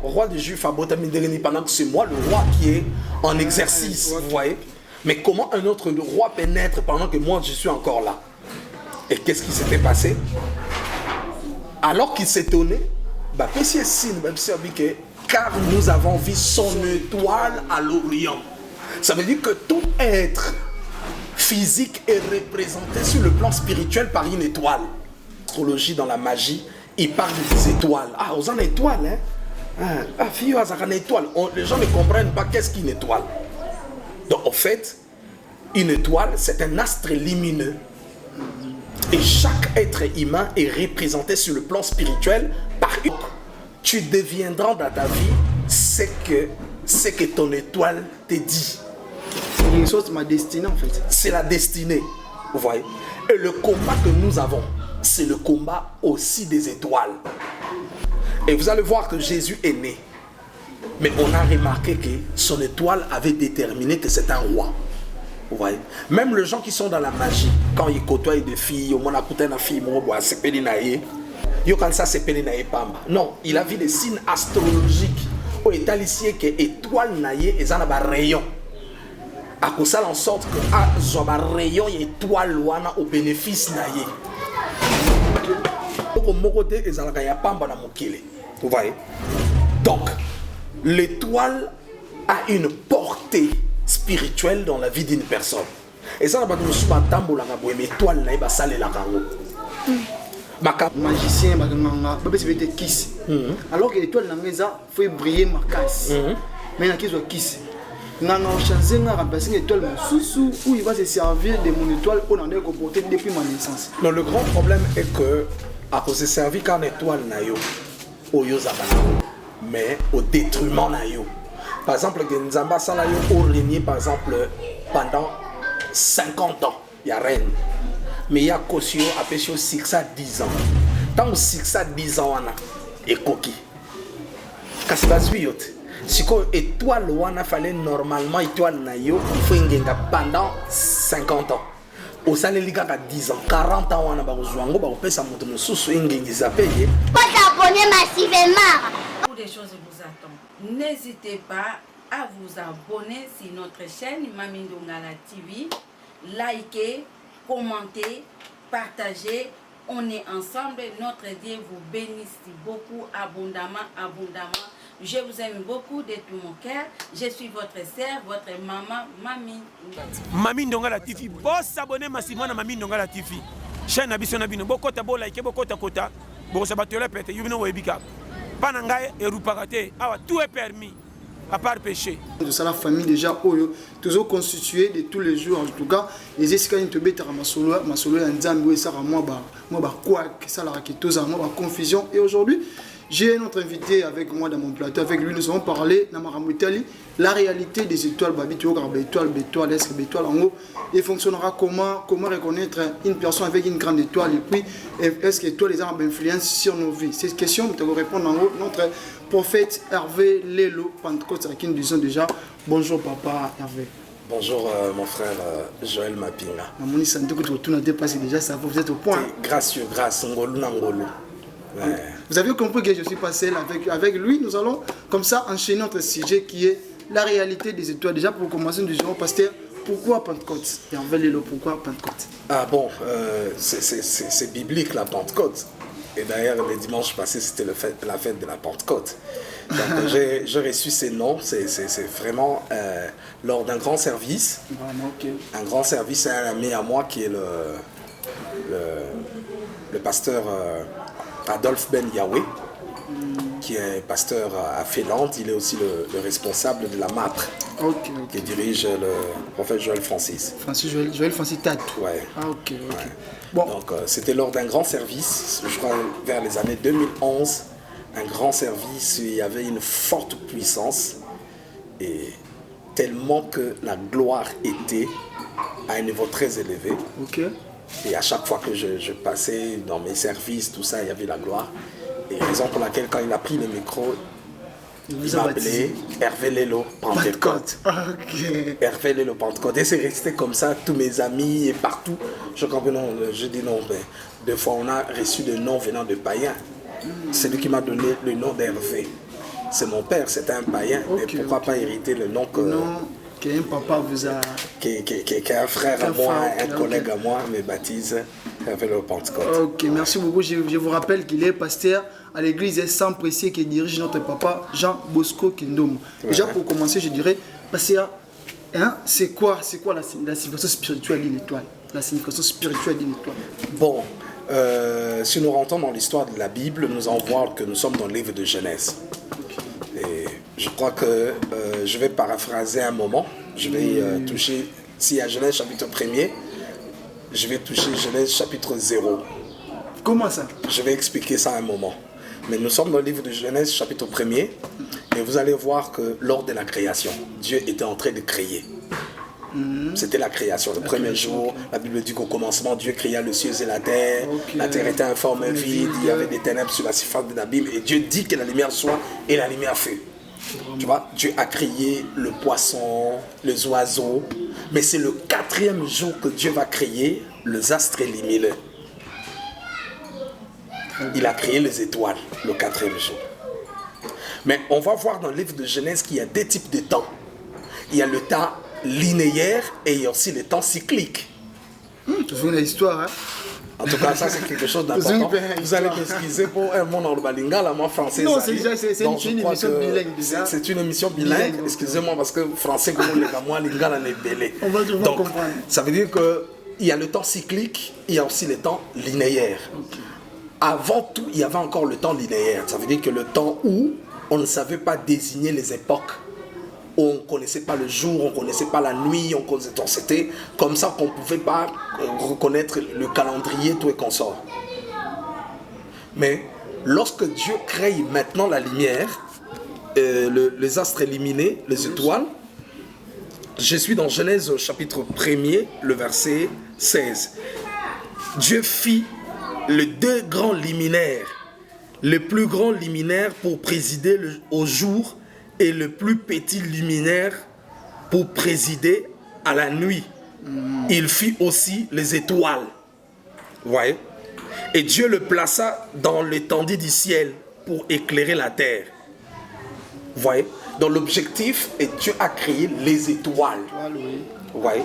Roi des Juifs, pendant que c'est moi le roi qui est en exercice, vous voyez. Mais comment un autre roi peut naître pendant que moi je suis encore là? Et qu'est-ce qui s'était passé? Alors qu'il s'étonnait, car nous avons vu son étoile à l'Orient. Ça veut dire que tout être physique est représenté sur le plan spirituel par une étoile. L'astrologie, dans la magie, il parle des étoiles. Ah, aux en étoiles, hein? Ah, fille, aux étoiles. Les gens ne comprennent pas qu'est-ce qu'une étoile. Donc, en fait, une étoile, c'est un astre lumineux. Et chaque être humain est représenté sur le plan spirituel par une. Tu deviendras dans ta vie ce que ton étoile te dit. C'est une chose de ma destinée, en fait. C'est la destinée, vous voyez. Et le combat que nous avons, c'est le combat aussi des étoiles. Et vous allez voir que Jésus est né. Mais on a remarqué que son étoile avait déterminé que c'est un roi. Vous voyez. Même les gens qui sont dans la magie, quand ils côtoient des filles, au moins une fille, c'est Pelinaye. Non, il a vu des signes astrologiques. Au état ici que étoile naïe et un rayon. À cause ça en sorte que un rayon et étoile au bénéfice naïe. Vous voyez. Donc, l'étoile a une portée spirituelle dans la vie d'une personne. Et ça, l'étoile magicien, kiss. Alors que l'étoile faut briller ma casse. Mais il y a kiss. Où il va se servir de mon étoile pour en comporter depuis ma naissance. Non, le grand problème est que à cause de servir qu'en étoile mais au détriment nayo. Par exemple, Nzamba Salayo au régné par exemple pendant 50 ans, il y a reine. Mais il y a Kosio à Pécho 6 à 10 ans. Tant que 6 à 10 ans, on a et coquille. Si étoile wana fallait normalement étoile nayo pendant 50 ans. Au salaire à 10 ans, 40 ans on a besoin de faire moto mususu ingengiza payer. Pas t'abonner massivement. Beaucoup de choses vous attendent. N'hésitez pas à vous abonner sur notre chaîne Mami Ndongala TV, likez, commentez, partagez. On est ensemble. Notre Dieu vous bénisse beaucoup abondamment. Je vous aime beaucoup de tout mon cœur. Je suis votre sœur, votre maman, Mami. Mami Ndongala TV. Boss s'abonner massivement à Mami Ndongala TV. Chaîne Abisson Abino. Bokota bo like, bokota kota. Bokosabatola pete. Yubino webika. Panangaye et Ruparate. Ah, tout est permis. À part péché. De ça, la famille déjà, toujours constituée de tous les jours. En tout cas, les escaliers te bêtent à ma solo, un zambou et ça, moi, quoi, que ça, la raqueteuse, moi, confusion. Et aujourd'hui, j'ai notre invité avec moi dans mon plateau. Avec lui, nous allons parler dans la réalité des étoiles. Étoile, est-ce que étoile en haut et fonctionnera comment reconnaître une personne avec une grande étoile et puis est-ce que l'étoile a une influence sur nos vies? Cette question, nous allons répondre en haut. Notre prophète Hervé Lelo Pentecôte, à qui nous disons déjà bonjour papa Hervé. Bonjour mon frère Joël Mapinga. Mon santé que tu as dépassé déjà, ça vous êtes au point. Gracieux, grâce, ngolo nangolo. Ouais. Vous avez compris que je suis passé là avec lui. Nous allons comme ça enchaîner notre sujet qui est la réalité des étoiles. Déjà pour commencer, nous disons pasteur, pourquoi Pentecôte? Hervé Lelo, pourquoi Pentecôte? Ah bon, c'est biblique la Pentecôte. Et d'ailleurs, le dimanche passé, c'était la fête de la Pentecôte. Donc, j'ai reçu ces noms. C'est vraiment lors d'un grand service. Un grand service, un ami à moi qui est le pasteur Adolphe Ben Yahweh, qui est pasteur à Féland. Il est aussi le responsable de la MAPRE, qui dirige le prophète Joël Francis. Joël Francis Tat. Ouais. Ah, ok. Ouais. Bon. Donc, c'était lors d'un grand service, je crois vers les années 2011. Un grand service, il y avait une forte puissance, et tellement que la gloire était à un niveau très élevé. Ok. Et à chaque fois que je passais dans mes services, tout ça, il y avait la gloire. Et raison pour laquelle, quand il a pris le micro, il m'a appelé Hervé Lelo Pentecôte. Okay. Hervé Lelo Pentecôte. Et c'est resté comme ça, tous mes amis et partout. Je dis non, mais deux fois on a reçu des noms venant de païens. C'est lui qui m'a donné le nom d'Hervé. C'est mon père, c'était un païen. Ok, mais pourquoi pas hériter le nom que... Non, qu'un papa vous a... Qu'un frère à moi, un collègue à moi me baptise Hervé le Pentecôte. Ok, merci beaucoup. Je vous rappelle qu'il est pasteur à l'église Saint-Précieux qui dirige notre papa Jean Bosco Kindomo. Déjà pour commencer, je dirais, pasteur, hein, c'est quoi la signification spirituelle d'une étoile? La signification spirituelle d'une étoile. Bon, si nous rentrons dans l'histoire de la Bible, nous allons voir que nous sommes dans le livre de Genèse. Et je crois que je vais paraphraser un moment. Je vais toucher, s'il y a Genèse chapitre 1er, je vais toucher Genèse chapitre 0. Comment ça? Je vais expliquer ça un moment. Mais nous sommes dans le livre de Genèse chapitre 1er et vous allez voir que lors de la création, Dieu était en train de créer. C'était la création, le premier jour. La Bible dit qu'au commencement, Dieu créa les cieux et la terre. La terre était informe, vide. Il y avait des ténèbres sur la surface de l'abîme. Et Dieu dit que la lumière soit et la lumière fut. Tu vois, Dieu a créé le poisson, les oiseaux. Mais c'est le 4e jour que Dieu va créer les astres lumineux. Il a créé les étoiles le 4e jour. Mais on va voir dans le livre de Genèse qu'il y a 2 types de temps. Il y a le temps linéaire et il y a aussi le temps cyclique. Tu fais une histoire, hein? En tout cas, ça c'est quelque chose d'important. Vous allez m'excuser pour un mot dans le balinga, moi français. Non, c'est une émission bilingue. C'est une émission bilingue. Excusez-moi parce que français, comme les moi, lingala n'est belé. On va devoir comprendre. Ça veut dire qu'il y a le temps cyclique, il y a aussi le temps linéaire. Okay. Avant tout, il y avait encore le temps linéaire. Ça veut dire que le temps où on ne savait pas désigner les époques. On ne connaissait pas le jour, on ne connaissait pas la nuit, c'était comme ça qu'on ne pouvait pas reconnaître le calendrier, tout et consort. Mais lorsque Dieu crée maintenant la lumière, les astres éliminés, les étoiles, je suis dans Genèse chapitre 1er, le verset 16. Dieu fit les 2 grands luminaires, le plus grand luminaire pour présider au jour et le plus petit luminaire pour présider à la nuit. Il fit aussi les étoiles. Vous voyez? Et Dieu le plaça dans l'étendue du ciel pour éclairer la terre. Vous voyez? Dans l'objectif, et Dieu a créé les étoiles. Vous voyez?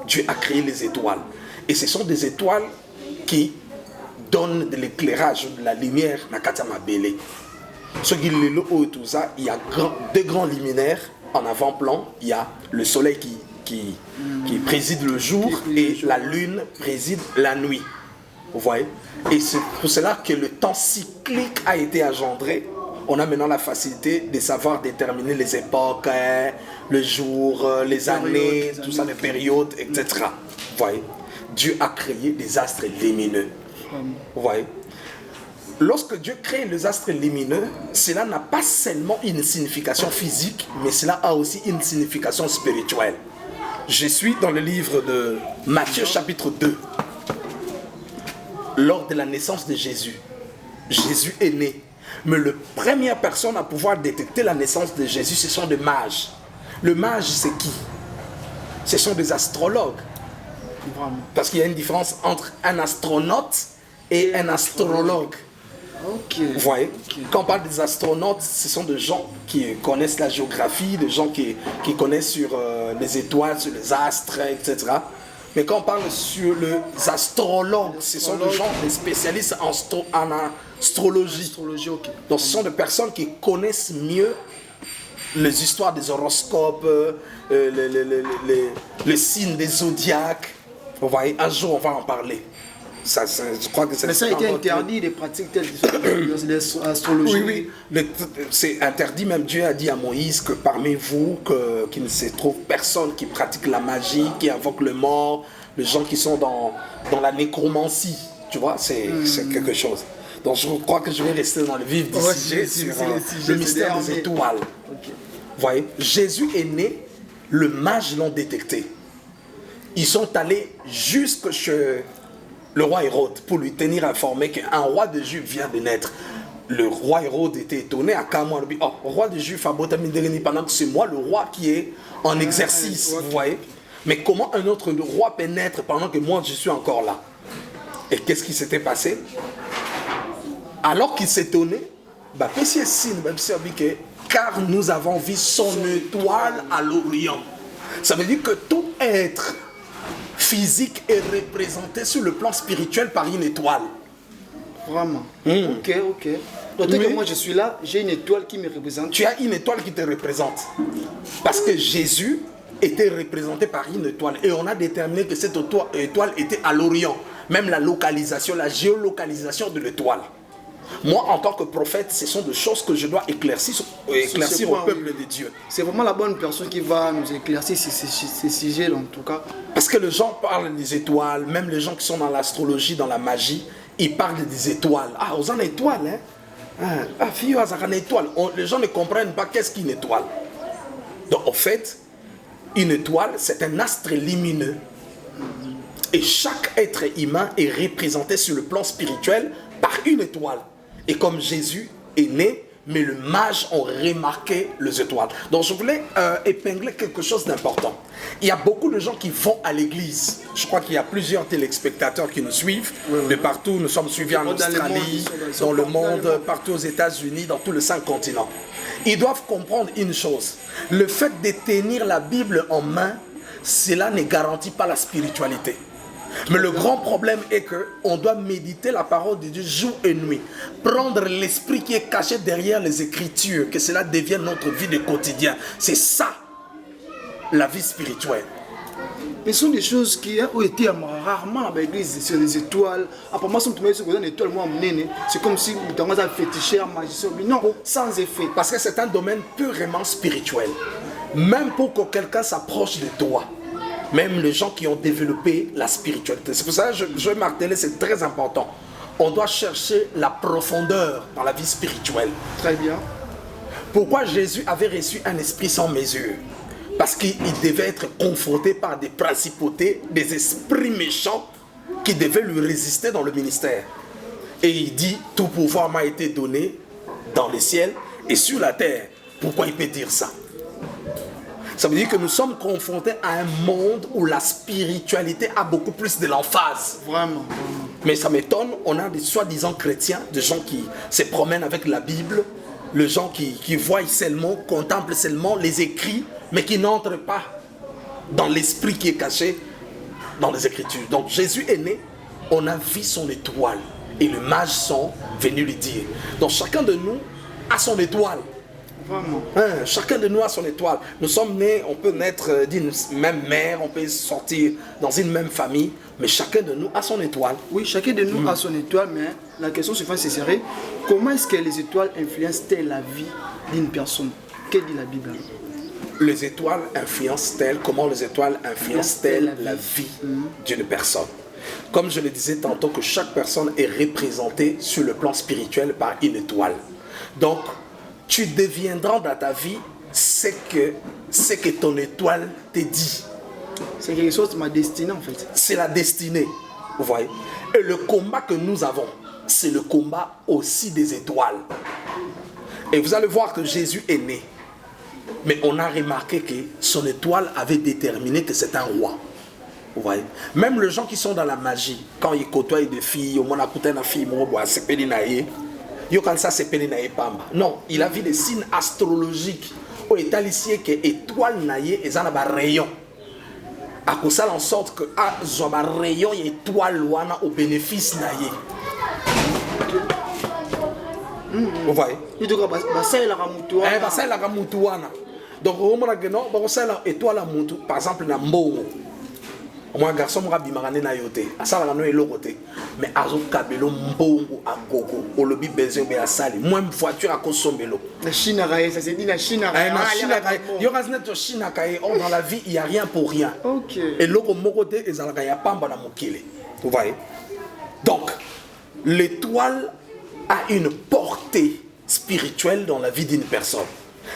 Dieu a créé les étoiles. Et ce sont des étoiles qui donnent de l'éclairage, de la lumière, Nakatama Bele. Il y a 2 grands luminaires en avant-plan. Il y a le soleil qui préside le jour et la lune préside la nuit. Vous voyez? Et c'est pour cela que le temps cyclique a été engendré. On a maintenant la facilité de savoir déterminer les époques, le jour, les années, tout ça, les périodes, etc. Vous voyez? Dieu a créé des astres lumineux. Vous voyez? Lorsque Dieu crée les astres lumineux, cela n'a pas seulement une signification physique, mais cela a aussi une signification spirituelle. Je suis dans le livre de Matthieu chapitre 2. Lors de la naissance de Jésus, Jésus est né. Mais la première personne à pouvoir détecter la naissance de Jésus, ce sont des mages. Le mage, c'est qui? Ce sont des astrologues. Parce qu'il y a une différence entre un astronaute et un astrologue. Okay. Vous voyez, quand on parle des astronautes, ce sont des gens qui connaissent la géographie, des gens qui connaissent sur les étoiles, sur les astres, etc. Mais quand on parle sur les astrologues, ce sont des gens, des spécialistes en astrologie. Okay. Donc ce sont des personnes qui connaissent mieux les histoires des horoscopes, les signes des zodiacs. Vous voyez, un jour on va en parler. Je crois que mais ça a été interdit, les pratiques telles que l'astrologie. Oui, c'est interdit. Même Dieu a dit à Moïse que parmi vous, qu'il ne se trouve personne qui pratique la magie, qui invoque le mort, les gens qui sont dans la nécromancie. Tu vois, c'est quelque chose. Donc je crois que je vais rester dans le vif du sujet sur le mystère des étoiles. Okay. Vous voyez, Jésus est né, le mage l'ont détecté. Ils sont allés jusque chez le roi Hérode pour lui tenir informé qu'un roi de Juifs vient de naître. Le roi Hérode était étonné à Kamon. Oh, roi de Juifs, pendant que c'est moi le roi qui est en exercice. Vous voyez? Mais comment un autre roi peut naître pendant que moi je suis encore là? Et qu'est-ce qui s'était passé? Alors qu'il s'étonnait, car nous avons vu son étoile à l'Orient. Ça veut dire que tout être physique est représenté sur le plan spirituel par une étoile. Vraiment. Ok. Donc, que moi je suis là, j'ai une étoile qui me représente. Tu as une étoile qui te représente. Parce que Jésus était représenté par une étoile. Et on a déterminé que cette étoile était à l'Orient. Même la localisation, la géolocalisation de l'étoile. Moi, en tant que prophète, ce sont des choses que je dois éclaircir au peuple de Dieu. C'est vraiment la bonne personne qui va nous éclaircir ces sujets, en tout cas. Parce que les gens parlent des étoiles, même les gens qui sont dans l'astrologie, dans la magie, ils parlent des étoiles. Ah, aux en étoiles, hein? Ah, fille, aux en étoiles. Les gens ne comprennent pas qu'est-ce qu'une étoile. Donc, en fait, une étoile, c'est un astre lumineux. Et chaque être humain est représenté sur le plan spirituel par une étoile. Et comme Jésus est né, mais les mages ont remarqué les étoiles. Donc je voulais épingler quelque chose d'important. Il y a beaucoup de gens qui vont à l'église. Je crois qu'il y a plusieurs téléspectateurs qui nous suivent. De partout, nous sommes suivis en Australie, dans le monde, partout aux États-Unis, dans tous les 5 continents. Ils doivent comprendre une chose. Le fait de tenir la Bible en main, cela ne garantit pas la spiritualité. Mais le grand problème est qu'on doit méditer la parole de Dieu jour et nuit. Prendre l'esprit qui est caché derrière les Écritures, que cela devienne notre vie de quotidien. C'est ça, la vie spirituelle. Mais ce sont des choses qui ont été rarement dans l'église, sur les étoiles. Apparemment, si on met sur une étoile, c'est comme si on avait un féticheur, magicien. Non, sans effet. Parce que c'est un domaine purement spirituel. Même pour que quelqu'un s'approche de toi, même les gens qui ont développé la spiritualité. C'est pour ça que je vais marteler, c'est très important. On doit chercher la profondeur dans la vie spirituelle. Très bien. Pourquoi Jésus avait reçu un esprit sans mesure? Parce qu'il devait être confronté par des principautés, des esprits méchants qui devaient lui résister dans le ministère. Et il dit, tout pouvoir m'a été donné dans les ciels et sur la terre. Pourquoi il peut dire ça? Ça veut dire que nous sommes confrontés à un monde où la spiritualité a beaucoup plus de l'emphase. Vraiment. Mais ça m'étonne, on a des soi-disant chrétiens, des gens qui se promènent avec la Bible, les gens qui voient seulement, contemplent seulement les écrits, mais qui n'entrent pas dans l'esprit qui est caché dans les Écritures. Donc Jésus est né, on a vu son étoile, et les mages sont venus lui dire. Donc chacun de nous a son étoile. Vraiment. Chacun de nous a son étoile. Nous sommes nés, on peut naître d'une même mère, on peut sortir dans une même famille, mais chacun de nous a son étoile. Oui, chacun de nous a son étoile, mais la question suivante, c'est sérieux. Comment est-ce que les étoiles influencent-elles la vie d'une personne? Que dit la Bible? Les étoiles influencent-elles, comment les étoiles influencent-elles la vie d'une personne? Comme je le disais tantôt, que chaque personne est représentée sur le plan spirituel par une étoile. Donc, tu deviendras dans ta vie ce que ton étoile te dit. C'est quelque chose de ma destinée en fait. C'est la destinée, vous voyez. Et le combat que nous avons, c'est le combat aussi des étoiles. Et vous allez voir que Jésus est né. Mais on a remarqué que son étoile avait déterminé que c'est un roi. Vous voyez. Même les gens qui sont dans la magie, quand ils côtoient des filles, au moins à côté d'une fille, c'est Pelinaïe. Non, il a vu des signes astrologiques où il est que étoile naïe et un rayon. À cause ça en sorte que un rayon et étoile loana au bénéfice naïe. Vous voyez? Donc on a que non, étoile à mutu, par exemple na mbongo. Moi garçon mo bimangane na yote asala no elokote mais azo kabelo mbongo a gogo olobi bezo be asali moi voiture à kosombelo na Chine raé ça c'est dit na Chine raé yo rasne to Chine kaé on dans la vie il y a rien pour rien. OK. Et loko mokote ezalaka ya pamba na mokile. Vous voyez? Donc l'étoile a une portée spirituelle dans la vie d'une personne.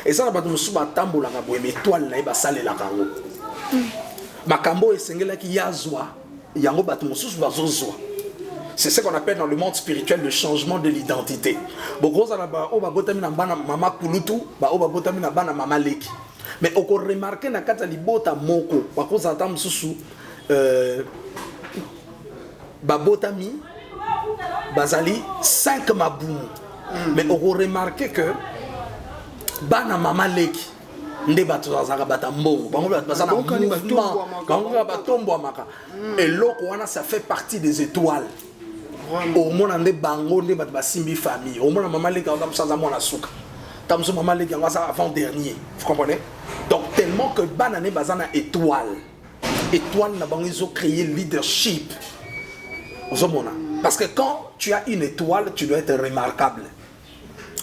Et ça na ba musuba tambola ka boye étoile na ba sale la kango. Makambo esengela ki yazwa yango bato mosusu bazozwa. C'est ce qu'on appelle dans le monde spirituel le changement de l'identité. Bokoza na ba o ba botami na bana mama kulutu, ba o ba botami na bana mama leki. Mais oko remarquer na kata libota moko, bakoza ta mosusu ba botami bazali 5 maboum. Mais on remarque que bana mama leki nde bato bazaka batambo bango bazana mouvement bango batombo amaka et loko wana ça fait partie des étoiles. Au monde nde bango nde bato basimbi famille au monde mama leki on ça mona suka tamso mama leki on ça avant dernier, vous comprenez? Donc tellement que bana ne bazana étoile na bango ils ont créé leadership aux hommes. Parce que quand tu as une étoile tu dois être remarquable.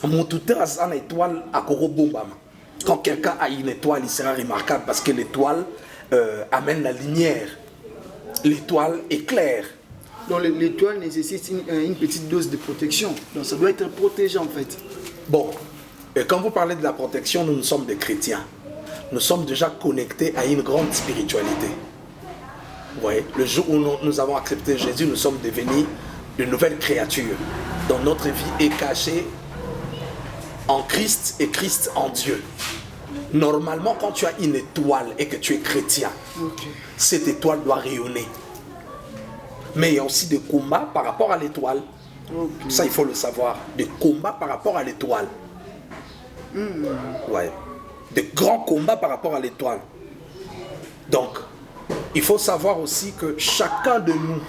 Mon tuteur a une étoile à Korobombama. Quand quelqu'un a une étoile, il sera remarquable parce que l'étoile amène la lumière. L'étoile éclaire. Donc l'étoile nécessite une petite dose de protection. Donc ça doit être protégé en fait. Bon, et quand vous parlez de la protection, nous sommes des chrétiens. Nous sommes déjà connectés à une grande spiritualité. Vous voyez, le jour où nous avons accepté Jésus, nous sommes devenus de nouvelles créatures. Donc notre vie est cachée en Christ et Christ en Dieu. Normalement, quand tu as une étoile et que tu es chrétien, cette étoile doit rayonner. Mais il y a aussi des combats par rapport à l'étoile. Ça, il faut le savoir. Des combats par rapport à l'étoile. Ouais. Des grands combats par rapport à l'étoile. Donc, il faut savoir aussi que chacun de nous,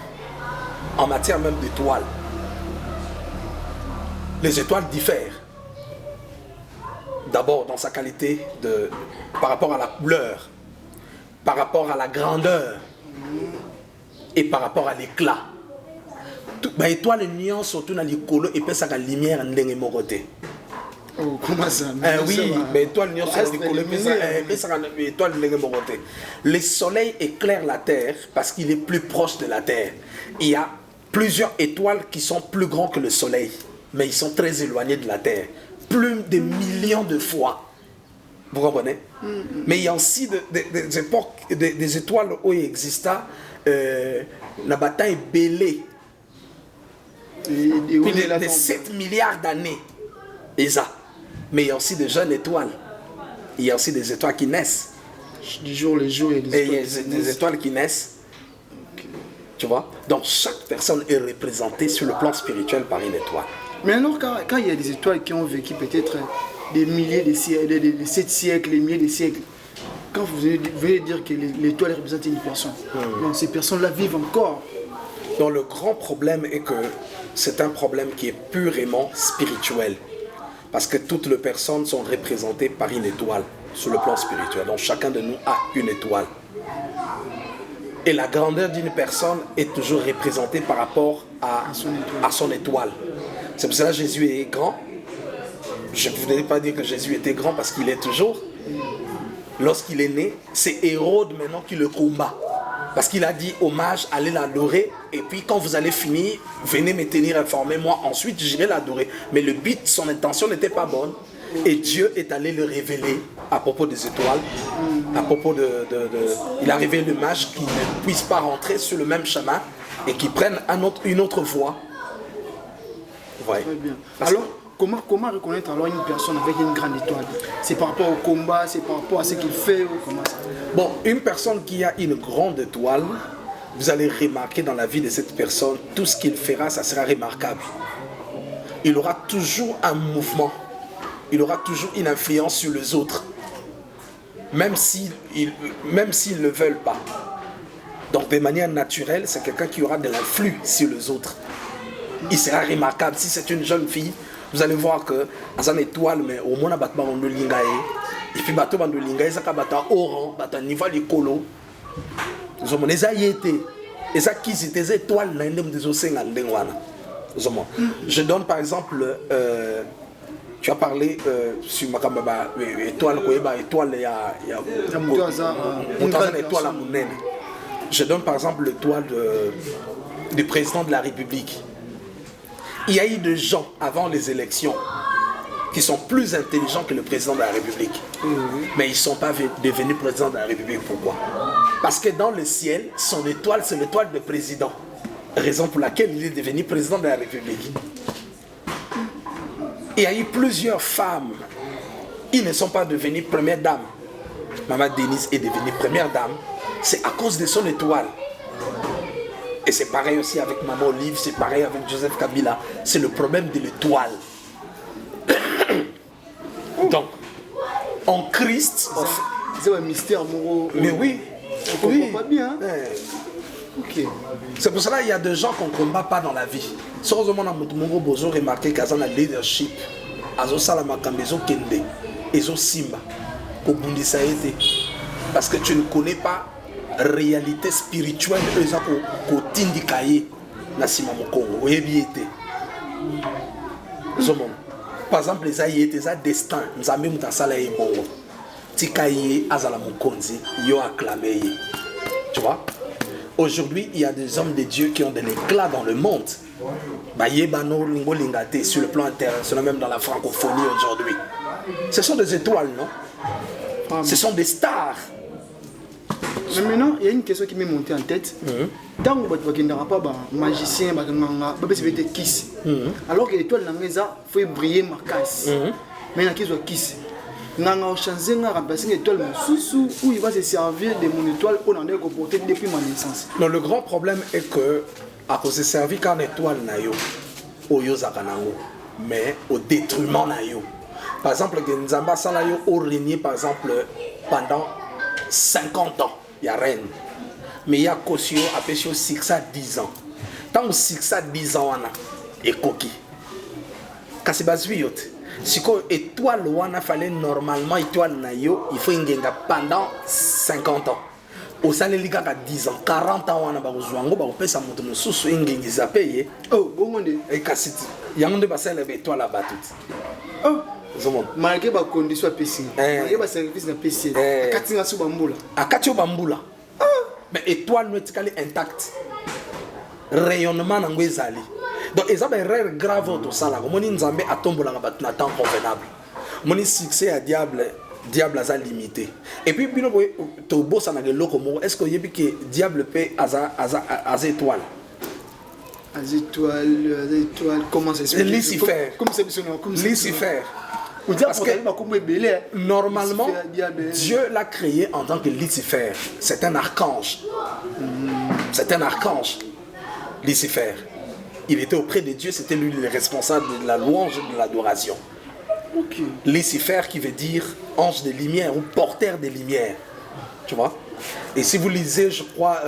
en matière même d'étoiles, les étoiles diffèrent. D'abord dans sa qualité par rapport à la couleur, par rapport à la grandeur et par rapport à l'éclat. L'étoile est nuance autour de l'écolo et puis ça a la lumière en l'engémoroté. Oh, comment ça? Oui, mais l'étoile nuance autour de l'écolo et puis ça a l'étoile en l'engémoroté. Le soleil éclaire la terre parce qu'il est plus proche de la terre. Il y a plusieurs étoiles qui sont plus grands que le soleil, mais ils sont très éloignés de la terre. Plus de millions de fois. Vous comprenez? Mais il y a aussi des époques, des étoiles où il exista la bataille Bélé. Des 7 milliards d'années. Et ça. Mais il y a aussi des jeunes étoiles. Il y a aussi des étoiles qui naissent. Du jour le jour, il y a des étoiles qui naissent. Tu vois? Donc chaque personne est représentée sur le plan spirituel par une étoile. Mais alors, quand il y a des étoiles qui ont vécu peut-être des milliers de siècles, des 7 siècles, des milliers de siècles, quand vous venez dire que l'étoile représente une personne, donc ces personnes-là vivent encore. Donc le grand problème est que c'est un problème qui est purement spirituel. Parce que toutes les personnes sont représentées par une étoile sur le plan spirituel. Donc chacun de nous a une étoile. Et la grandeur d'une personne est toujours représentée par rapport à son étoile. C'est pour cela que Jésus est grand. Je ne voudrais pas dire que Jésus était grand parce qu'il est toujours. Lorsqu'il est né, c'est Hérode maintenant qui le combat. Parce qu'il a dit aux mages, allez l'adorer. Et puis quand vous allez finir, venez me tenir informé. Moi ensuite, j'irai l'adorer. Mais le but, son intention n'était pas bonne. Et Dieu est allé le révéler à propos des étoiles. À propos il a révélé le mage qui ne puisse pas rentrer sur le même chemin et qui prenne une autre voie. Ouais. Très bien. Alors, comment reconnaître alors une personne avec une grande étoile? C'est par rapport au combat, c'est par rapport à ce qu'il fait ou comment ça? Bon, une personne qui a une grande étoile, vous allez remarquer dans la vie de cette personne, tout ce qu'il fera, ça sera remarquable. Il aura toujours un mouvement. Il aura toujours une influence sur les autres. Même s'ils ne le veulent pas. Donc de manière naturelle, c'est quelqu'un qui aura de l'influx sur les autres. Il sera remarquable. Si c'est une jeune fille, vous allez voir que dans une étoile, mais au moins, on a lingae. Et puis, on a lingae, ça a oran, un niveau de colo. Nous avons des aïetés. Et ça, qui c'est des étoiles, je donne par exemple, tu as parlé sur ma étoile, étoile, il y a une étoile à Mounène. Je donne par exemple l'étoile du président de la République. Il y a eu des gens avant les élections qui sont plus intelligents que le président de la République. Mais ils ne sont pas devenus président de la République. Pourquoi? Parce que dans le ciel, son étoile, c'est l'étoile de président. Raison pour laquelle il est devenu président de la République. Il y a eu plusieurs femmes. Ils ne sont pas devenus première dame. Maman Denise est devenue première dame. C'est à cause de son étoile. Et c'est pareil aussi avec Maman Olive, c'est pareil avec Joseph Kabila. C'est le problème de l'étoile. Donc, en Christ... C'est un mystère, Moro. Mais oui. On ne comprend pas bien. Hein? Ok. C'est pour cela qu'il y a des gens qu'on ne combat pas dans la vie. Sérieusement, on a besoin de remarquer qu'il y a un leadership. Simba. Parce que tu ne connais pas la réalité spirituelle par exemple, les aïeux, les destin, nous avons mis dans la tu vois? Aujourd'hui, il y a des hommes de Dieu qui ont de l'éclat dans le monde. Sur le plan international, même dans la francophonie aujourd'hui. Ce sont des étoiles, non? Ce sont des stars. Mais maintenant, il y a une question qui m'est montée en tête. Tant que tu n'as pas de magicien, tu kiss. Alors que l'étoile, il faut briller ma casse. Mais il y a une kiss. Il y a une chance de remplacer l'étoile où il va se servir de mon étoile pour en être comporté depuis ma naissance. Non, le grand problème est que, à cause de servir qu'en étoile, mais au détriment. Par exemple, Nzamba Salayo a régné par exemple pendant 50 ans. Il y a reine. Mais il y a Kosio à Pécho 6 à 10 ans. Tant que 6 à 10 ans, et Koki. Kassibazviyote. Si ko étoile wana fallait normalement étoile na yo, il faut ingenga pendant 50 ans. Au salé liga ka 10 ans, 40 ans wana ba kozwango ba kopesa moto mosusu ingengi za payer. Oh, bongonde. Et kasiti. Yango de basala be étoile là batut. Oh, malgré les conditions PC, malgré les services de PC, Akatinga sous Bamboula. Akatio Bamboula. Mais étoile nauticale intacte. Rayonnement dans Gwezali. Donc, ils ont une erreur grave au Sala. Moni Nzambe a tombé dans un temps convenable. Moni succès à diable a limité. Et puis, tu bosses dans le loco. Est-ce que diable peut à étoile? Az étoile, comment ça s'appelle? Lucifer. Comment ça s'appelle? Lucifer. Parce que normalement, Dieu l'a créé en tant que Lucifer. C'est un archange. C'est un archange. Lucifer. Il était auprès de Dieu, c'était lui le responsable de la louange et de l'adoration. Okay. Lucifer qui veut dire ange de lumière ou porteur de lumière. Tu vois? Et si vous lisez, je crois,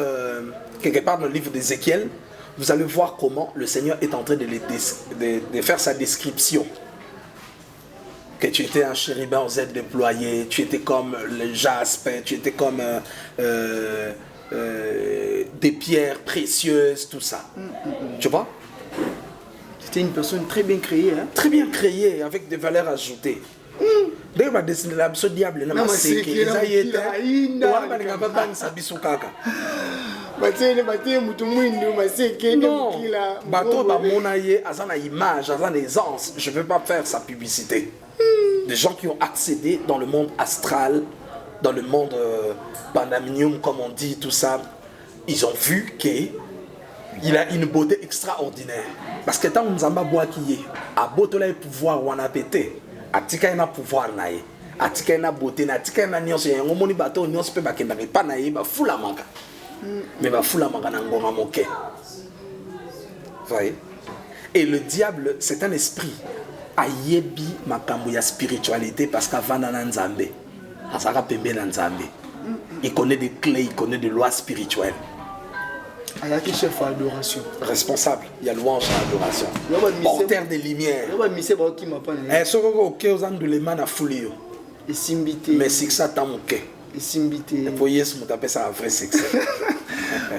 quelque part dans le livre d'Ézéchiel, vous allez voir comment le Seigneur est en train de faire sa description. Que tu étais un chérubin aux ailes déployées, tu étais comme le jaspe, tu étais comme des pierres précieuses, tout ça. Tu vois? C'était une personne très bien créée. Hein? Très bien créée, avec des valeurs ajoutées. D'ailleurs, ma destination diable, non, c'est que ça y était. Non, bateau bamonaye, azana image, azana aisance. Je ne veux pas faire sa publicité. Des gens qui ont accédé dans le monde astral, dans le monde pandaminium, comme on dit, tout ça, ils ont vu qu'il a une beauté extraordinaire. Parce que tant que nous avons boaki, à botola le pouvoir ou en a pété, à tika na pouvoir nae, à tika na beauté, à tika na nyos, et on moni bateau nyos pe bakenda mais pas nae, ba fula manga. Mais ba fula manga na ngoma moke. Voyez? Et le diable, c'est un esprit. Ayebi makambo ya spiritualité parce qu'avant na nzambe, asaka pembe na nzambe. Il connaît des clés, il connaît des lois spirituelles. Il y a qui chef à l'adoration. Responsable, il y a louange à l'adoration. Porteur des lumières. Et ce que vous avez dit, c'est mais c'est ça tant que. Et pour yes, vous tapez ça un vrai succès.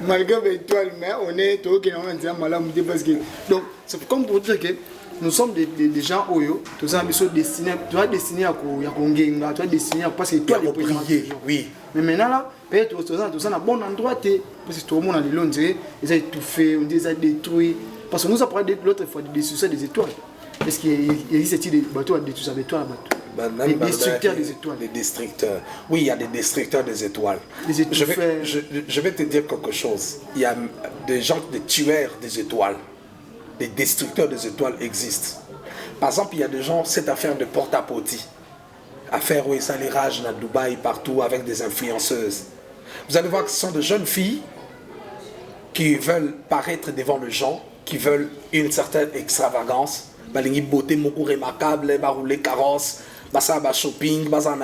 Malgré l'étoile, mais on est au Kenya, on est malade parce que donc c'est comme pour dire que nous sommes des gens oyo, tous ça sont destinés, tu vas destiner à Kongenga, tu vas destiner à parce que toi les prier, oui. Mais maintenant là, peut-être tout ça na bon endroit parce que tout le monde a les longs ils ont étouffé, on les a détruits parce que nous avons parlé l'autre fois des succès des étoiles. Est-ce qu'il existe des bateaux à détruire des étoiles les destructeurs des étoiles. Les destructeurs. Oui, il y a des destructeurs des étoiles. Je vais te dire quelque chose. Il y a des gens, des tueurs des étoiles. Des destructeurs des étoiles existent. Par exemple, il y a des gens, cette affaire de porte-à-porte. Affaire où ça les rage à Dubaï, partout, avec des influenceuses. Vous allez voir que ce sont de jeunes filles qui veulent paraître devant les gens, qui veulent une certaine extravagance, balingi beauté moko remarquable, ba rouler carrosse, ba ça ba shopping, ba ça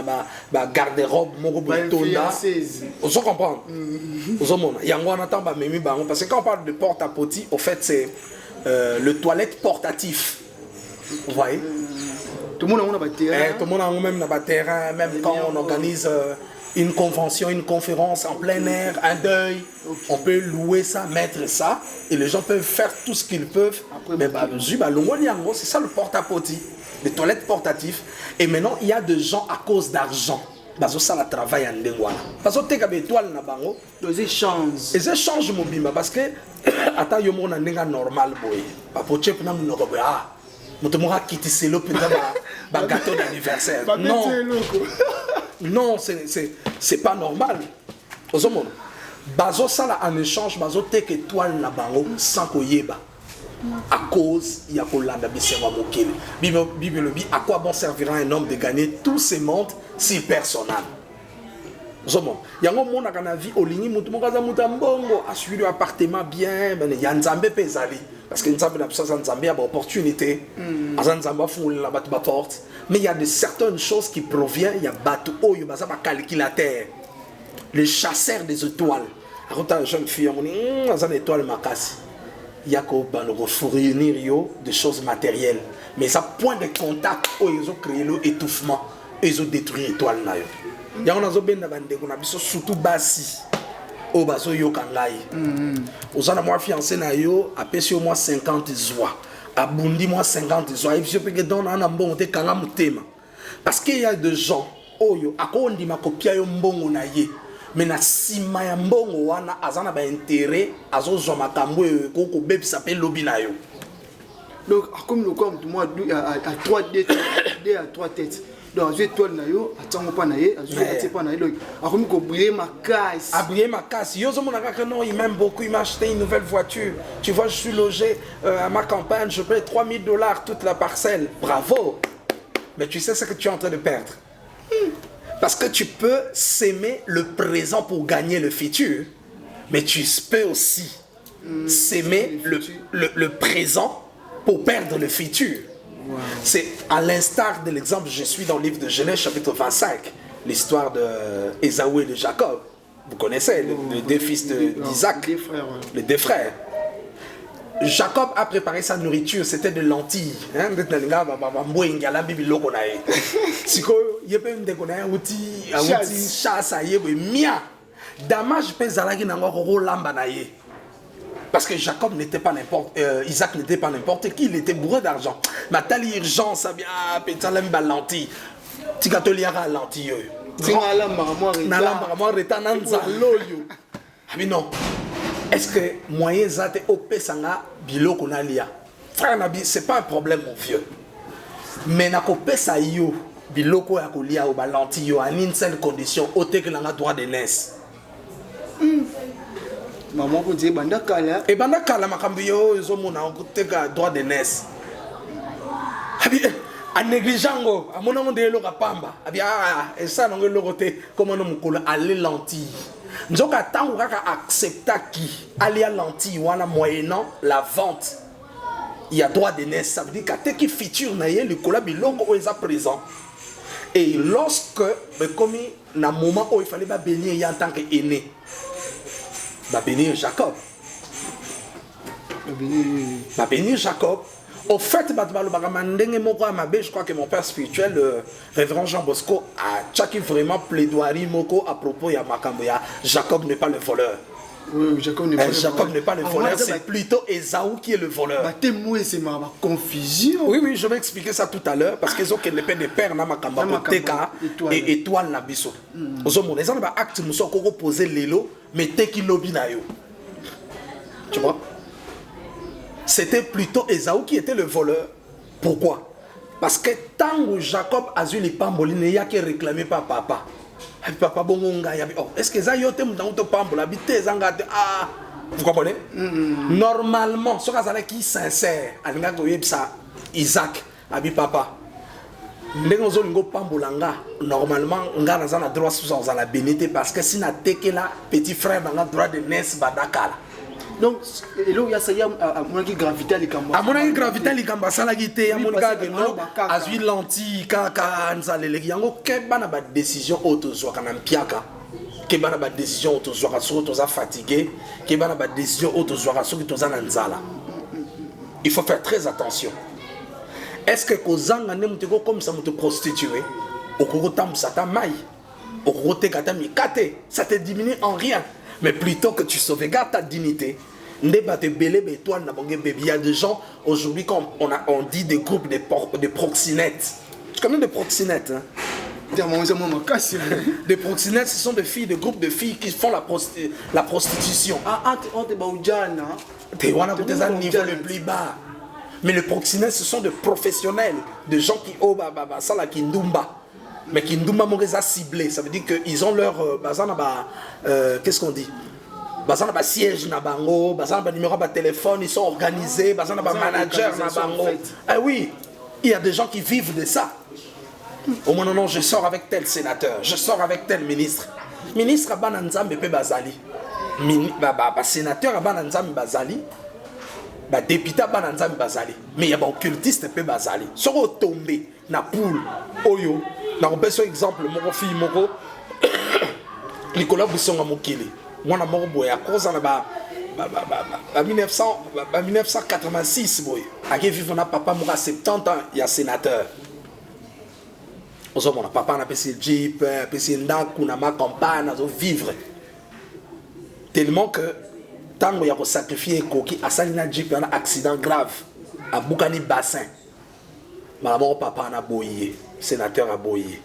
ba garde-robe moko botonda. On se comprend. On mona. Yango on attend ba memi bango parce que quand on parle de porte-à-potty, au fait c'est le toilette portatif. Vous voyez? Tout le monde a un terrain. Tout le monde a même un terrain, même quand on organise une convention, une conférence en plein air, un deuil, on peut louer ça, mettre ça, et les gens peuvent faire tout ce qu'ils peuvent. Mais c'est ça le porte-à-potty, les toilettes portatifs. Et maintenant, il y a des gens à cause d'argent. Ça la travail en lingua. Parce que tu as des étoiles na bango. Les échanges. Les échanges mobile parce que attends yo mon ndinga normal boy. Pas pour chep na mon ah. Mutumura kiti selo peut-être ba gâteau d'anniversaire. Non. Non, c'est pas normal. Ozomona. Bazo sala en échange bazo tek étoile na bango sans koyeba. À cause il y a kolanda bisenga mokele. Bible dit à quoi bon servira un homme de gagner tous ces mondes si personnel. Zomo, yango mona kana vie olingi mutu mokaza mutambongo assurer un appartement bien, ben ya nzambe pezali parce que nzambe na pesa nzambe a ba opportunité. Azan nzamba fungula la batu ba porte, mais il y a de certaines choses qui proviennent, il y a batu oyo baza ba calculateur. Les chasseurs des étoiles. Arota jeune fille moni, azan étoile makasi. Yako banoko fournir yo des choses matérielles, mais ça point de contact oyo ils ont créé l'étouffement, ils ont détruit l'étoile na yo. Il y a un azobenda bandeko na biso surtout basi o bazo yo kangai ozana moi fiancé na yo apesi au moins 50 zwa abundi moi 50 zwa et puis que don na mbongo te kanga mutema parce qu'il y a des gens oyo akondi makopia yo mbongo na ye mais na sima ya mbongo wana azana ba intérêt azozwa makambo ko ko bebisa pe lobi na yo. Donc comme le comme moi à 3 têtes à 3 têtes. Donc, je toile na yo, atango pa na ye, azu pa na ye. Donc, akomi ko briller ma casse. A briller ma casse. Yo zo mona ka non, il m'aime beaucoup, il m'a acheté une nouvelle voiture. Tu vois, je suis logé à ma campagne, je paye $3000 toute la parcelle. Bravo. Mais tu sais ce que tu es en train de perdre. Parce que tu peux s'aimer le présent pour gagner le futur, mais tu peux aussi s'aimer le présent pour perdre le futur. Wow. C'est à l'instar de l'exemple, je suis dans le livre de Genèse chapitre 25, l'histoire d'Ésaü et de Jacob. Vous connaissez les deux fils d'Isaac, les deux frères. Jacob a préparé sa nourriture, c'était des lentilles. Parce que Jacob n'était pas n'importe, Isaac n'était pas n'importe qui, il était bourré d'argent. Mais t'as l'urgence, ça bien, pétain la lentille. Tu as te lié à lentille. Mais non. Est-ce que moyen zate opé sanga bilo konalia? Frère Nabi, c'est pas un problème mon vieux. Mais na kopé sa yo bilo ko ya kolia au lentille yo en une seule condition, oté que l'anga droit de naissance. Maman vous dit banda kala et banda kala makambi yo zo mona okuteka droit de naissance. Abi a négligeango a mona monde lo kapamba. Abi et ça non lo côté comment on mukula aller lentille. Nzoka tango kaka accepta qui aller à lentille wana moyennant la vente. Il y a droit de naissance, ça veut dire que qui futur na ye le kola bilongo est présent. Et lorsque comme na moment où il fallait ba bénir en tant que aîné. Va bénir Jacob. Va bénir Jacob. Au fait, je crois que mon père spirituel, le révérend Jean Bosco, a tchaki vraiment plaidoirie moko à propos de Makamboya. Jacob n'est pas le voleur. Oui, Jacob n'est pas le voleur, c'est plutôt Ésaü qui est le voleur. C'est ma confusion. Oui, je vais expliquer ça tout à l'heure parce qu'ils ont que les pères de père na Makamba Teka et étoile na biso. Aux hommes, les gens ont acte muso koko poser lelo mais teki lobi na yo. Tu vois? C'était plutôt Ésaü qui était le voleur. Pourquoi? Parce que tant que Jacob a eu les pambolines, il y a qui réclamé par papa. Papa bongonga yabi oh est-ce que ça yote mudauto pambo la bité zangate ah vous comprenez normalement ce cas là qui sincère alinga ko yebisa Isaac abi papa ndengo zo lingo pambo langa normalement nga na zana droit sous la bénité parce que si na tekela petit frère na droit de naissance badakala Donc, et là, il y a ça, il y a mon gravité, les cambas. À mon avis, gravité, les cambas, ça l'a guité, à mon gars, à suivre l'anti, kaka, anzale, les yango, quelle bonne décision autosoi, quand même, piaka. Quelle bonne décision autosoi, sur autosa fatigué, quelle bonne décision autosoi, sur autosa nanzala. Il faut faire très attention. Est-ce que kozanga ne muteko comme ça te prostituer, au kogotam sata mai, au kogote katami kate, ça te diminue en rien. Mais plutôt que tu sauvegardes ta dignité, il y a des gens aujourd'hui, quand on dit des groupes de proxénètes. Tu connais des proxénètes, hein? Des proxénètes, ce sont des filles, des groupes de filles qui font la prostitution. Tu es au niveau le plus bas. Mais les proxénètes, ce sont des professionnels, des gens qui ont ça là qui ndumba. Mais qui nous a ciblé, ça veut dire qu'ils ont leur qu'est-ce qu'on dit? Bazan ba siège na bango, bazan ba numéro de téléphone, ils sont organisés, bazan ba manager na bango. Ah oui, il y a des gens qui vivent de ça. Au moins non, je sors avec tel sénateur, je sors avec tel ministre. Ministre a bananzambe pe bazali. Sénateur a bananzambe bazali. Député a bananzambe bazali. Mais il y a des occultistes pe bazali. Soro tombé na poule oyo. Na repère exemple mon fille moko Nicolas Boussonga Mokili. Moi na moko boya cause na ba 1986 boy. Ake vivre na papa moko à 70 ans, il y a sénateur. Ozo mon papa na pesi jeep, pesi ndaku na ma campagne, zo vivre. Tellement que tant il y a sacrifier koki asali na jeep na accident grave à Boukani bassin. Maman papa na boyé. Sénateur à Boyer.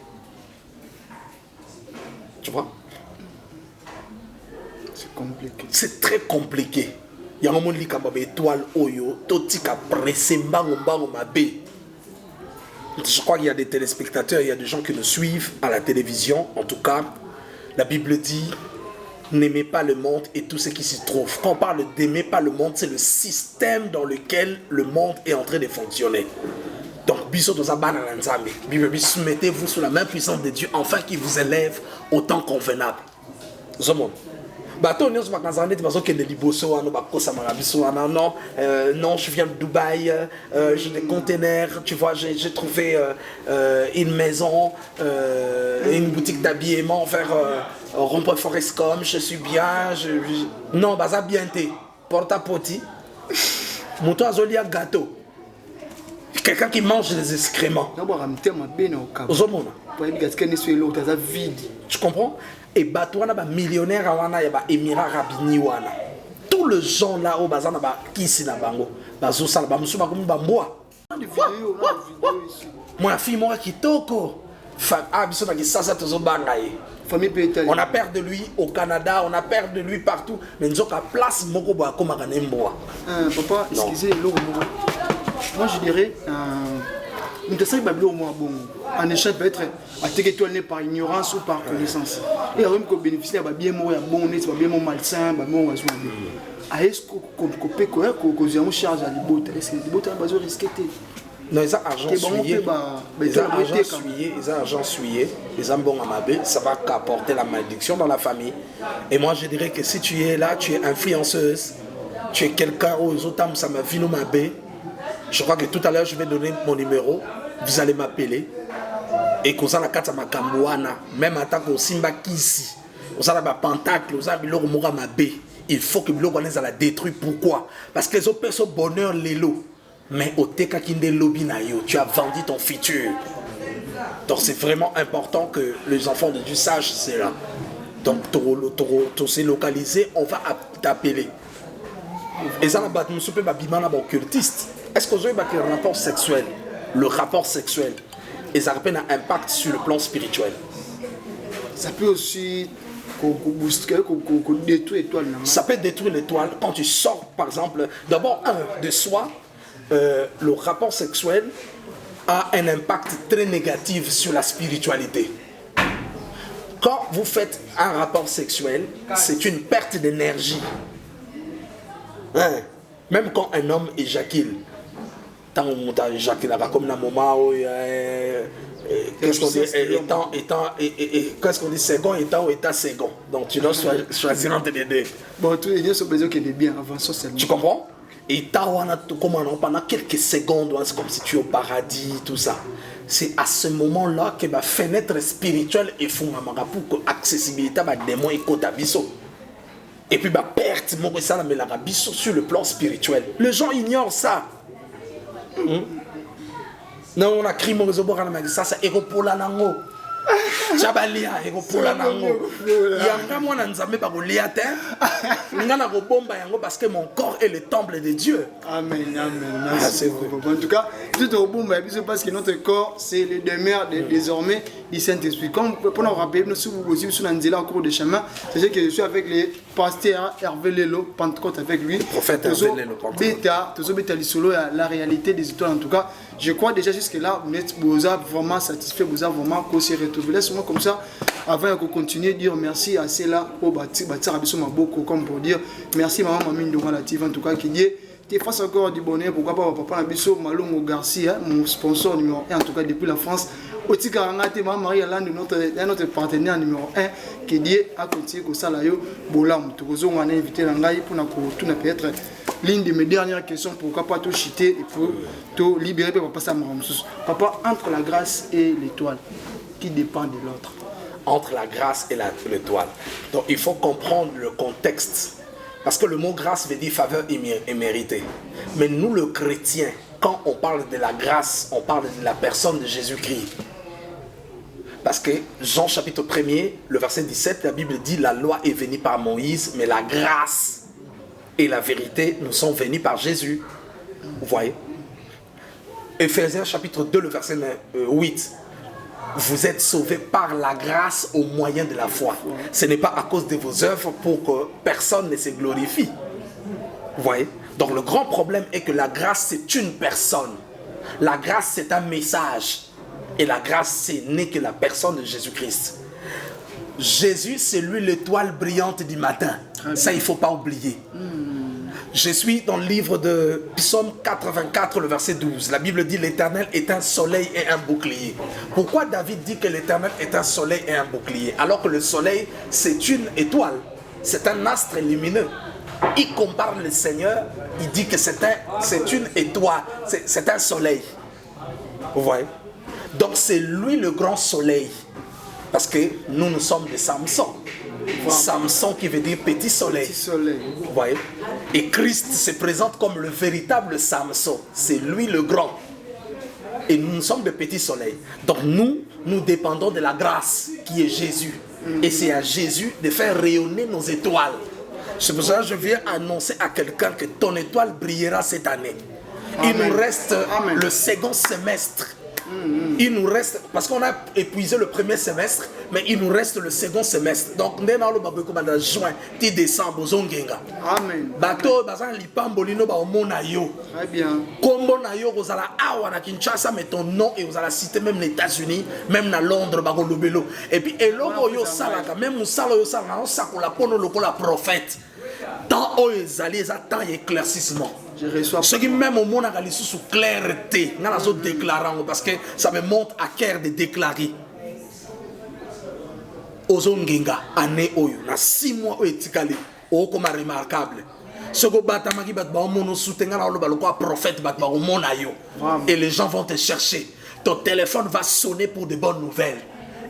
Tu vois? C'est compliqué. C'est très compliqué. Il y a un moment où il y a une étoile oyo, totika pressé mbango mabé. Je crois qu'il y a des téléspectateurs, il y a des gens qui nous suivent à la télévision. En tout cas, la Bible dit n'aimez pas le monde et tout ce qui s'y trouve. Quand on parle d'aimer pas le monde, c'est le système dans lequel le monde est en train de fonctionner. Donc, mettez-vous sous la main puissante de Dieu, afin qu'il vous élève au temps convenable. Non, je viens de Dubaï, j'ai des containers, tu vois, j'ai trouvé une maison, une boutique d'habillement vers Rond-Point Forestcom, je suis bien, non, baza bien té, porte-à-poti, moto azolia gâteau. Quelqu'un qui mange des excréments. Tu comprends? Et Batouana ba millionnaire awana ya ba émirat rabini wana. Tous les gens là au bazana ba kisi na bango. Bazo sala ba musuba comme bamboa. Moi fille moi kitoko. Ah biso na kisasa tozo bangaye. On a peur de lui au Canada, on a peur de lui partout. Mais nous avons place moko ba koma kanemboa. Papa, excusez l'eau. Moi je dirais, en échange peut-être à par ignorance ou par connaissance. Et même qu'on bénéficie de bien bon, bien malsain, bon est-ce qu'on charge à l'ibota? Est-ce que l'ibota va risquer? Non, ils ont argent souillé, ils ont argent souillé, ils ont bon à ma ça va apporter la malédiction dans la famille. Et moi je dirais que si tu es là, tu es influenceuse, tu es quelqu'un aux autres, ça m'a vu ma bé. Je crois que tout à l'heure, je vais donner mon numéro. Vous allez m'appeler. Et qu'on a la carte à ma cambouana, même en tant que Simba Kisi, on a la pentacle, on a biloko moura ma bé. Il faut que biloko on la détruire. Pourquoi? Parce que les autres personnes bonheur les lots. Mais au teka kinde lobby na yo, tu as vendu ton futur. Donc c'est vraiment important que les enfants de Dieu sachent cela. Donc tout c'est localisé, on va t'appeler. Et ça va nous souper babimana occultiste. Est-ce que vous avez le rapport sexuel? Le rapport sexuel, et ça a un impact sur le plan spirituel. Ça peut aussi détruire l'étoile. Ça peut détruire l'étoile quand tu sors, par exemple, d'abord de soi. Le rapport sexuel a un impact très négatif sur la spiritualité. Quand vous faites un rapport sexuel, c'est une perte d'énergie. Hein? Même quand un homme éjacule, tant on éjacule comme dans le moment où qu'est-ce qu'on dit, qu'est-ce qu'on dit, second état ou état second. Donc tu dois choisir entre les deux. Bon, tous les deux sont besoin qu'il est bien avant ça seulement. Tu comprends? État pendant quelques secondes, c'est comme si tu es au paradis, tout ça. C'est à ce moment-là que ma fenêtre spirituelle est fondamental pour que l'accessibilité des démons et Kotabiso. Et puis ma perte, sur le plan spirituel. Les gens ignorent ça. Non, on a crié mon réseau, ça c'est Eropola Nango. Chabalia, Eropola Nango. Yanga moi n'anzame pas au liate. Ngana robomba yango parce que mon corps est le temple de Dieu. Amen, amen. Merci beaucoup. En tout cas, tout au bout, parce que notre corps, c'est le demeure désormais du Saint-Esprit. Comme pour nous rappeler, nous sommes aussi sur Nanzela en cours de chemin. C'est que je suis avec les pasteurs Hervé Lelo, Pentecôte avec lui. Le prophète Hervé Lelo, la réalité des étoiles en tout cas. Je crois déjà jusque-là, vous êtes vraiment satisfait, vous êtes vraiment qu'on retrouvé. Laisse-moi comme ça, avant de continuer, dire merci à ceux-là, au comme pour dire merci maman Mamie Ndongala TV en tout cas qui dit tu fasses encore du bonheur, pourquoi pas papa Nabiso Malongo Garcia, mon sponsor numéro 1 en tout cas depuis la France. Oti Karangate maman Marie Alain notre partenaire numéro 1 qui dit à continuer que ça là yo bolam tout on a invité l'angai pour tout na peut-être l'une de mes dernières questions, pourquoi pas tout chiter et pour tout libérer papa ça papa entre la grâce et l'étoile qui dépend de l'autre. Entre la grâce et l'étoile. Donc il faut comprendre le contexte. Parce que le mot grâce veut dire faveur imméritée. Mais nous, le chrétien, quand on parle de la grâce, on parle de la personne de Jésus-Christ. Parce que Jean chapitre 1er, le verset 17, la Bible dit la loi est venue par Moïse, mais la grâce et la vérité nous sont venues par Jésus. Vous voyez? Éphésiens chapitre 2, le verset 8. Vous êtes sauvés par la grâce au moyen de la foi. Ce n'est pas à cause de vos œuvres pour que personne ne se glorifie. Vous voyez? Donc le grand problème est que la grâce c'est une personne. La grâce c'est un message. Et la grâce c'est n'est que la personne de Jésus-Christ. Jésus c'est lui l'étoile brillante du matin. Ça il ne faut pas oublier. Je suis dans le livre de Psaume 84, le verset 12. La Bible dit l'Éternel est un soleil et un bouclier. Pourquoi David dit que l'Éternel est un soleil et un bouclier alors que le soleil c'est une étoile, c'est un astre lumineux. Il compare le Seigneur, il dit que c'est une étoile, c'est un soleil. Vous voyez? Donc c'est lui le grand soleil. Parce que nous sommes des Samson. Samson qui veut dire petit soleil. Vous voyez? Et Christ se présente comme le véritable Samson. C'est lui le grand. Et nous sommes des petits soleils. Donc nous dépendons de la grâce qui est Jésus. Et c'est à Jésus de faire rayonner nos étoiles. C'est pour ça que je viens annoncer à quelqu'un que ton étoile brillera cette année. Amen. Il nous reste le second semestre. Il nous reste, parce qu'on a épuisé le premier semestre, mais il nous reste le second semestre. Donc, nous avons juin, décembre, Amen. Bateau, bazan lipambolino ba omona yo. Très bien. Kombo na yo kozala awa na Kinshasa, mais ton nom et vous allez citer même les États-Unis, même à Londres, ba kolobelo. Et puis eloko yo salaka, même musalo yo salaka, on sakola pono lokola prophète. Tant o ezali eza tant éclaircissement. Ce qui même au monde a sous clarté, parce que ça me montre à cœur de déclarer. Ozongenga année oyo na 6 mois etikali o comme remarquable. Ce que batamaki bat ba mono soutenga na lo baloko prophète bat ba omona yo. Et les gens vont te chercher. Ton téléphone va sonner pour de bonnes nouvelles.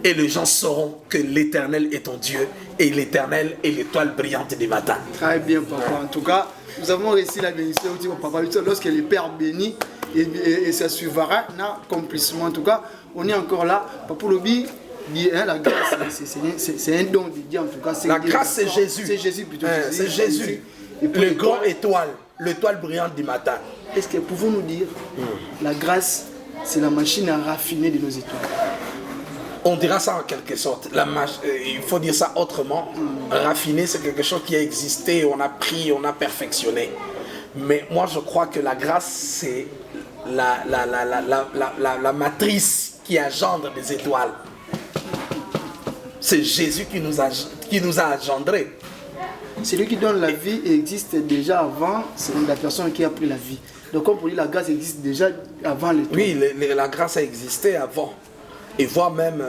Et les gens sauront que l'Éternel est ton Dieu et l'Éternel est l'étoile brillante du matin. Très bien, papa. En tout cas, nous avons réussi la bénédiction au papa. Lorsque le Père bénit et ça suivra l'accomplissement. En tout cas, on est encore là. Papa Lobi dit la grâce, c'est un don de Dieu. En tout cas, la grâce, c'est Jésus. C'est Jésus plutôt. C'est Jésus. Le grand étoile, l'étoile brillante du matin. Est-ce que pouvons-nous dire la grâce, c'est la machine à raffiner de nos étoiles? On dira ça en quelque sorte. Il faut dire ça autrement. Raffiner, c'est quelque chose qui a existé, on a pris, on a perfectionné. Mais moi, je crois que la grâce, c'est la matrice qui engendre des étoiles. C'est Jésus qui nous a engendrés. Celui qui donne la vie existe déjà avant, c'est la personne qui a pris la vie. Donc, comme pour dire, la grâce existe déjà avant l'étoile. Oui, la grâce a existé avant. Et voir même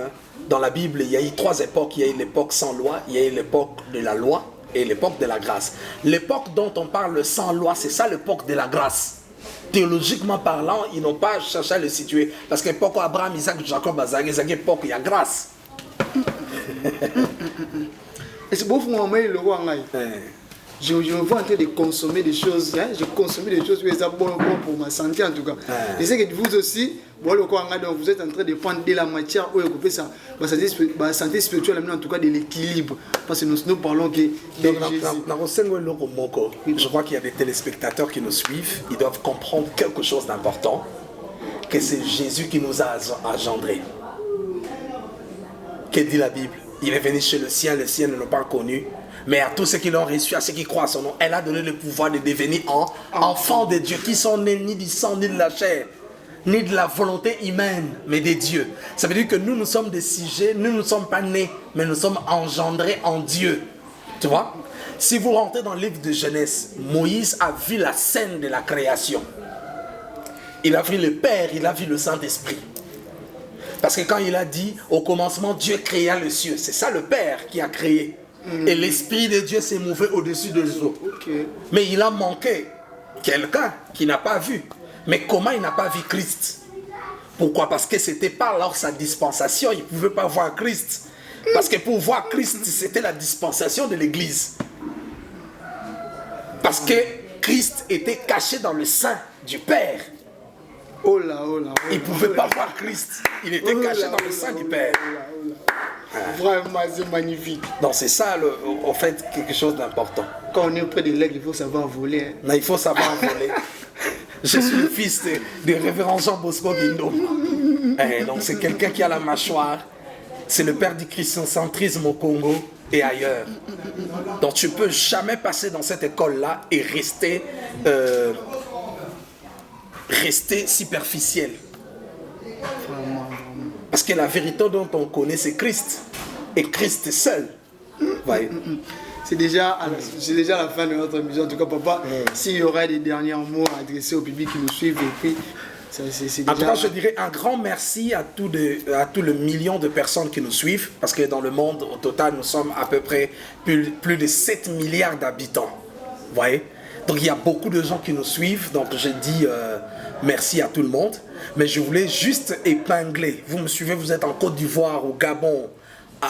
dans la Bible, il y a eu 3 époques. Il y a eu l'époque sans loi, il y a eu l'époque de la loi et l'époque de la grâce. L'époque dont on parle sans loi, c'est ça l'époque de la grâce. Théologiquement parlant, ils n'ont pas cherché à le situer. Parce que l'époque Abraham, Isaac, Jacob, Isaac, l'époque, il y a grâce. Et c'est beau pour moi, le roi. Je me vois en train de consommer des choses, hein? Je consomme des choses qui sont bonnes pour ma santé en tout cas. Je sais que vous aussi, vous êtes en train de prendre de la matière où vous ça, la santé spirituelle, en tout cas de l'équilibre. Parce que nous parlons que je crois qu'il y a des téléspectateurs qui nous suivent, ils doivent comprendre quelque chose d'important, que c'est Jésus qui nous a engendrés. Que dit la Bible? Il est venu chez le sien ne l'ont pas connu. Mais à tous ceux qui l'ont reçu, à ceux qui croient à son nom, elle a donné le pouvoir de devenir enfants de Dieu, qui sont nés ni du sang, ni de la chair, ni de la volonté humaine, mais des dieux. Ça veut dire que nous sommes des sujets, nous ne sommes pas nés, mais nous sommes engendrés en Dieu. Tu vois? Si vous rentrez dans le livre de Genèse, Moïse a vu la scène de la création. Il a vu le Père, il a vu le Saint-Esprit. Parce que quand il a dit, au commencement, Dieu créa le ciel, c'est ça le Père qui a créé. Et l'Esprit de Dieu s'est mouvé au-dessus des eaux. Mais il a manqué quelqu'un qui n'a pas vu. Mais comment il n'a pas vu Christ? Pourquoi? Parce que ce n'était pas alors sa dispensation. Il ne pouvait pas voir Christ. Parce que pour voir Christ, c'était la dispensation de l'Église. Parce que Christ était caché dans le sein du Père. Oh là, oh là, il ne pouvait pas voir Christ. Il était caché dans le sein du Père. Vraiment, c'est magnifique. Donc c'est ça, en fait, quelque chose d'important. Quand on est auprès de l'aigle, il faut savoir voler. Hein. Non, il faut savoir voler. Je suis le fils de révérend Jean Bosco Guindo. Donc c'est quelqu'un qui a la mâchoire. C'est le père du christiancentrisme au Congo et ailleurs. Donc tu ne peux jamais passer dans cette école-là et rester superficiel. Parce que la vérité dont on connaît, c'est Christ. Et Christ seul. Ouais. C'est déjà la fin de notre émission. En tout cas, papa, s'il y aurait des derniers mots à adresser au public qui nous suivent, et puis, c'est déjà... En tout cas, je dirais un grand merci à tout le million de personnes qui nous suivent. Parce que dans le monde, au total, nous sommes à peu près plus de 7 milliards d'habitants. Vous voyez? Donc, il y a beaucoup de gens qui nous suivent. Donc, je dis merci à tout le monde. Mais je voulais juste épingler. Vous me suivez, vous êtes en Côte d'Ivoire, au Gabon,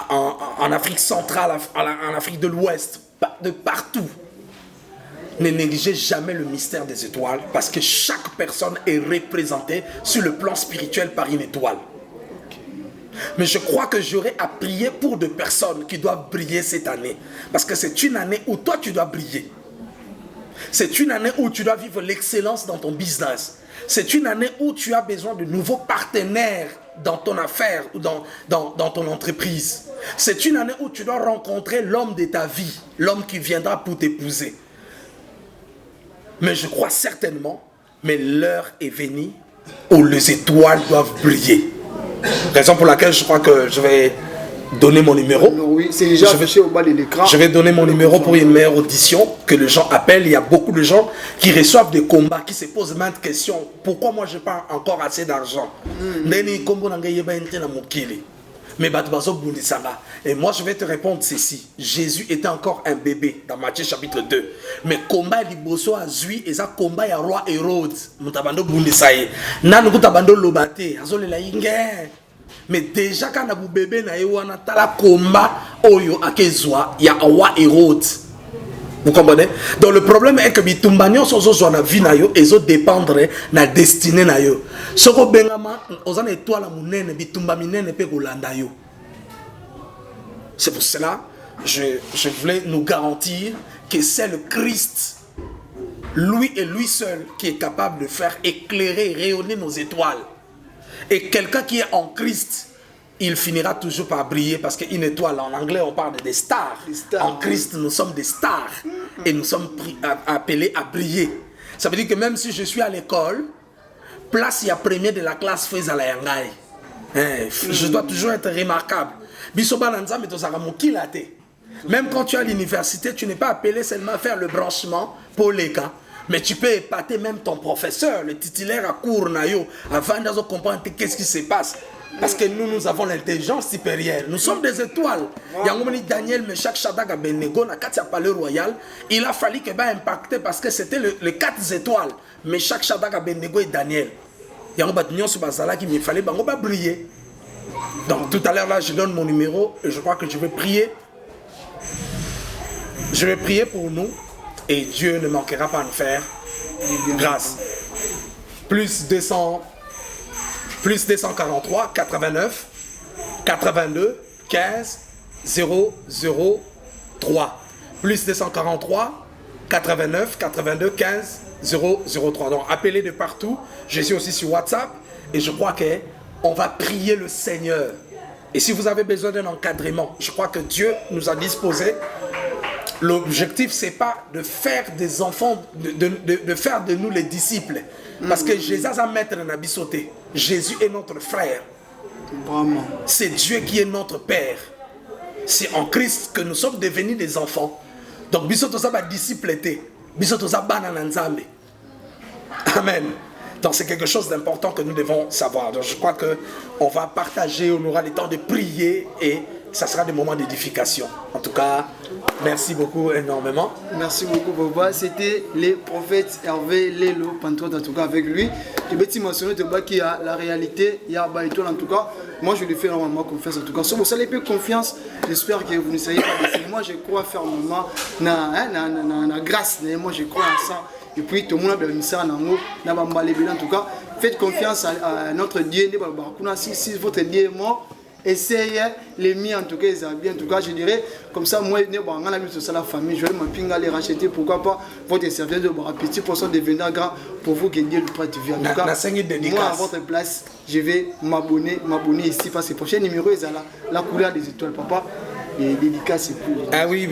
en Afrique centrale, en Afrique de l'Ouest, de partout. Ne négligez jamais le mystère des étoiles parce que chaque personne est représentée sur le plan spirituel par une étoile. Mais je crois que j'aurai à prier pour des personnes qui doivent briller cette année. Parce que c'est une année où toi tu dois briller. C'est une année où tu dois vivre l'excellence dans ton business. C'est une année où tu as besoin de nouveaux partenaires dans ton affaire ou dans ton entreprise. C'est une année où tu dois rencontrer l'homme de ta vie, l'homme qui viendra pour t'épouser. Mais je crois certainement, mais l'heure est venue où les étoiles doivent briller. Raison pour laquelle je crois que je vais donner mon numéro. Oui, c'est déjà affiché au bas de l'écran. Je vais donner mon numéro pour une meilleure audition, que les gens appellent. Il y a beaucoup de gens qui reçoivent des combats, qui se posent maintes questions. Pourquoi moi je n'ai pas encore assez d'argent? Et moi je vais te répondre ceci. Jésus était encore un bébé dans Matthieu chapitre 2. Mais combat liboso a zui et ça combat ya roi Hérode. Mutabando bundisaye. Nanu kutabando lobate. Azole la inge. Mais déjà quand on a bébé na yewana tala combat oyo akezwa ya roi Hérode. Vous comprenez? Donc le problème est que bitumbanyo sozo zona vie na yo ezo dépendre na destinée na yo. Soko bengama ozana étoile munene bitumba minene pe kolanda yo. C'est pour cela je voulais nous garantir que c'est le Christ, lui et lui seul, qui est capable de faire éclairer, rayonner nos étoiles. Et quelqu'un qui est en Christ, il finira toujours par briller parce qu'une étoile, en anglais on parle des stars. En Christ nous sommes des stars et nous sommes appelés à briller. Ça veut dire que même si je suis à l'école, place il y a premier de la classe fais à la yangai. Je dois toujours être remarquable. Même quand tu es à l'université, tu n'es pas appelé seulement à faire le branchement pour les cas. Mais tu peux épater même ton professeur, le titulaire à cours nayo, avant de comprendre qu'est-ce qui se passe. Parce que nous avons l'intelligence supérieure. Nous sommes des étoiles. Yangomani Daniel, Meshach, Shadrach, Abednego, na Katia Palais Royal, il a fallu que impacter parce que c'était les 4 étoiles. Meshach, Shadrach, Abednego et Daniel. Yangomani sur Bazala qui me fallait briller. Donc tout à l'heure là, je donne mon numéro et je crois que je vais prier. Je vais prier pour nous et Dieu ne manquera pas à nous faire grâce. Plus 243 89 82 15 003. Plus 243 89 82 15 003. Donc appelez de partout. Je suis aussi sur WhatsApp et je crois qu'on va prier le Seigneur. Et si vous avez besoin d'un encadrement, je crois que Dieu nous a disposé. L'objectif, c'est pas de faire des enfants, de faire de nous les disciples. Parce que Jésus a maître n'a sauté. Jésus est notre frère. C'est Dieu qui est notre Père. C'est en Christ que nous sommes devenus des enfants. Donc, bisoto ba disciple été. Bisoto bana nzambe. Amen. Donc, c'est quelque chose d'important que nous devons savoir. Donc, je crois qu'on va partager, on aura le temps de prier et ça sera des moments d'édification. En tout cas, merci beaucoup énormément. Merci beaucoup, Papa. C'était les prophètes Hervé Lelo, Pantoute, en tout cas avec lui. Je vais mentionner qu'il y a la réalité, il y a Baïtol, en tout cas. Moi, je lui fais normalement confiance, en tout cas. Si vous avez peu confiance, j'espère que vous ne soyez pas déçus. Moi, je crois fermement dans la grâce. Moi, je crois en ça. Et puis, tout le monde a besoin de ça, en tout cas. Faites confiance à notre Dieu. Si votre Dieu est mort, essayez les miens, en tout cas, en tout cas, je dirais, comme ça, moi, la famille, je vais m'appuyer les racheter, pourquoi pas, votre service de petit pourcent devenir grand pour vous gagner le prêt de vie. En tout cas, moi, à votre place, je vais m'abonner ici, parce que le prochain numéro, c'est la couleur des étoiles, papa. Et dédicace, c'est plus. Ah oui,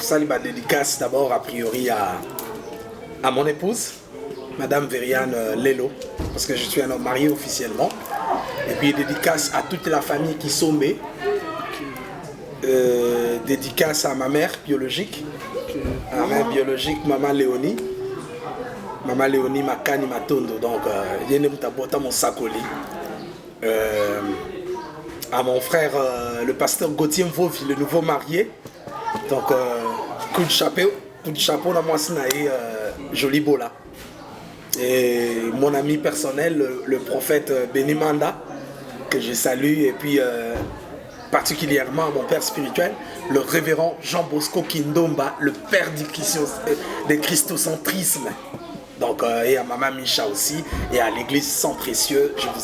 salut, dédicace d'abord, a priori, à mon épouse, Madame Veriane Lelo, parce que je suis un homme marié officiellement. Et puis dédicace à toute la famille qui sommait. Dédicace à ma mère biologique. À ma mère biologique, Maman Léonie. Maman Léonie Makani Matondo. Donc, il y a mon sakoli. À mon frère, le pasteur Gauthier Mvovi, le nouveau marié. Donc, coup de chapeau, dans moi, c'est Joli Bola. Et mon ami personnel, le prophète Benimanda, que je salue, et puis particulièrement mon père spirituel, le révérend Jean Bosco Kindomba, le père du christocentrisme. Donc, et à Maman Micha aussi, et à l'église Sans Précieux, je vous